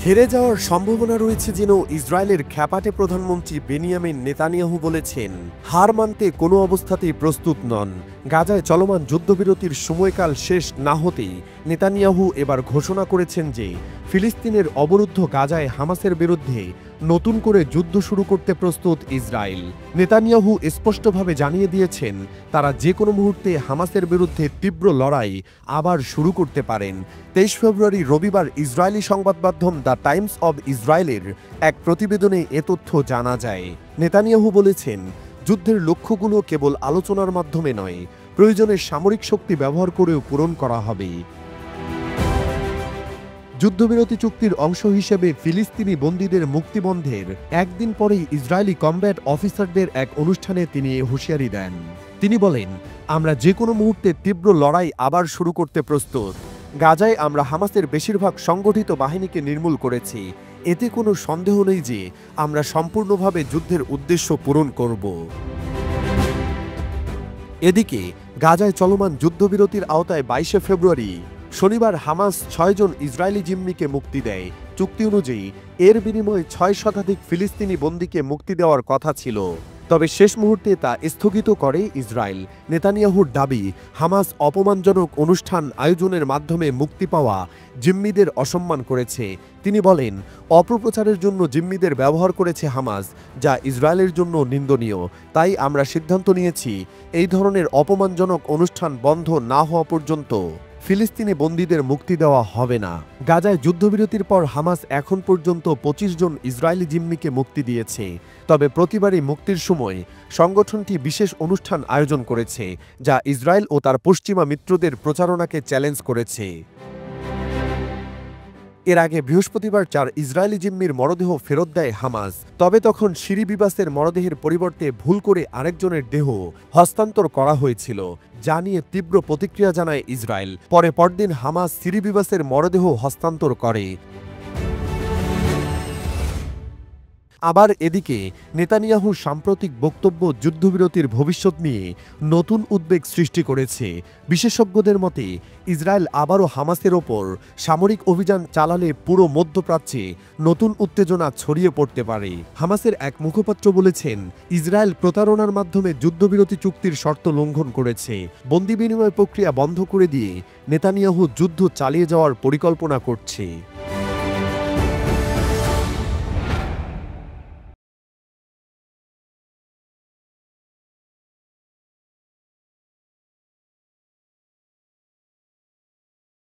হেরে যাওয়ার সম্ভাবনা রয়েছে যেন ইসরায়েলের খ্যাপাটে প্রধানমন্ত্রী বেনিয়ামিন নেতানিয়াহু বলেছেন, হার মানতে কোনো অবস্থাতেই প্রস্তুত নন। গাজায় চলমান যুদ্ধবিরতির সময়কাল শেষ না হতেই নেতানিয়াহু এবার ঘোষণা করেছেন যে ফিলিস্তিনের অবরুদ্ধ গাজায় হামাসের বিরুদ্ধে নতুন করে যুদ্ধ শুরু করতে প্রস্তুত ইসরায়েল। নেতানিয়াহু স্পষ্টভাবে জানিয়ে দিয়েছেন তারা যে কোনো মুহূর্তে হামাসের বিরুদ্ধে তীব্র লড়াই আবার শুরু করতে পারেন। 23 ফেব্রুয়ারি রবিবার ইসরায়েলি সংবাদ মাধ্যম দ্য টাইমস অব ইসরায়েলের এক প্রতিবেদনে এ তথ্য জানা যায়। নেতানিয়াহু বলেছেন, যুদ্ধের লক্ষ্যগুলো কেবল আলোচনার মাধ্যমে নয়, প্রয়োজনে সামরিক শক্তি ব্যবহার করেও পূরণ করা হবে। যুদ্ধবিরতি চুক্তির অংশ হিসেবে ফিলিস্তিনি বন্দীদের মুক্তিবন্ধের একদিন পরেই ইসরায়েলি কমব্যাট অফিসারদের এক অনুষ্ঠানে তিনি হুঁশিয়ারি দেন। তিনি বলেন, আমরা যে কোনো মুহূর্তে তীব্র লড়াই আবার শুরু করতে প্রস্তুত। গাজায় আমরা হামাসের বেশিরভাগ সংগঠিত বাহিনীকে নির্মূল করেছি। এতে কোনো সন্দেহ নেই যে আমরা সম্পূর্ণভাবে যুদ্ধের উদ্দেশ্য পূরণ করব। এদিকে গাজায় চলমান যুদ্ধবিরতির আওতায় 22 ফেব্রুয়ারি শনিবার হামাস 6 জন ইসরায়েলি জিম্মিকে মুক্তি দেয়। চুক্তি অনুযায়ী এর বিনিময়ে 6 শতাধিক ফিলিস্তিনি বন্দীকে মুক্তি দেওয়ার কথা ছিল, তবে শেষ মুহূর্তে তা স্থগিত করে ইসরায়েল। নেতানিয়াহুর দাবি, হামাস অপমানজনক অনুষ্ঠান আয়োজনের মাধ্যমে মুক্তি পাওয়া জিম্মিদের অসম্মান করেছে। তিনি বলেন, অপপ্রচারের জন্য জিম্মিদের ব্যবহার করেছে হামাস, যা ইসরায়েলের জন্য নিন্দনীয়। তাই আমরা সিদ্ধান্ত নিয়েছি এই ধরনের অপমানজনক অনুষ্ঠান বন্ধ না হওয়া পর্যন্ত ফিলিস্তিনি বন্দীদের মুক্তি দেওয়া হবে না। গাজায় যুদ্ধবিরতির পর হামাস এখন পর্যন্ত 25 জন ইসরায়েলি জিম্মিকে মুক্তি দিয়েছে। তবে প্রতিবারই মুক্তির সময় সংগঠনটি বিশেষ অনুষ্ঠান আয়োজন করেছে, যা ইসরায়েল ও তার পশ্চিমা মিত্রদের প্রচারণাকে চ্যালেঞ্জ করেছে। এর আগে বৃহস্পতিবার 4 ইসরায়েলি জিম্মির মরদেহ ফেরত দেয় হামাস। তবে তখন শিরি বিবাসের মরদেহের পরিবর্তে ভুল করে আরেকজনের দেহ হস্তান্তর করা হয়েছিল, যা নিয়ে তীব্র প্রতিক্রিয়া জানায় ইসরায়েল। পরদিন হামাস শিরি বিবাসের মরদেহ হস্তান্তর করে। আবার এদিকে নেতানিয়াহুর সাম্প্রতিক বক্তব্য যুদ্ধবিরতির ভবিষ্যৎ নিয়ে নতুন উদ্বেগ সৃষ্টি করেছে। বিশেষজ্ঞদের মতে, ইসরায়েল আবারও হামাসের ওপর সামরিক অভিযান চালালে পুরো মধ্যপ্রাচ্যে নতুন উত্তেজনা ছড়িয়ে পড়তে পারে। হামাসের এক মুখপাত্র বলেছেন, ইসরায়েল প্রতারণার মাধ্যমে যুদ্ধবিরতি চুক্তির শর্ত লঙ্ঘন করেছে। বন্দি বিনিময় প্রক্রিয়া বন্ধ করে দিয়ে নেতানিয়াহু যুদ্ধ চালিয়ে যাওয়ার পরিকল্পনা করছে।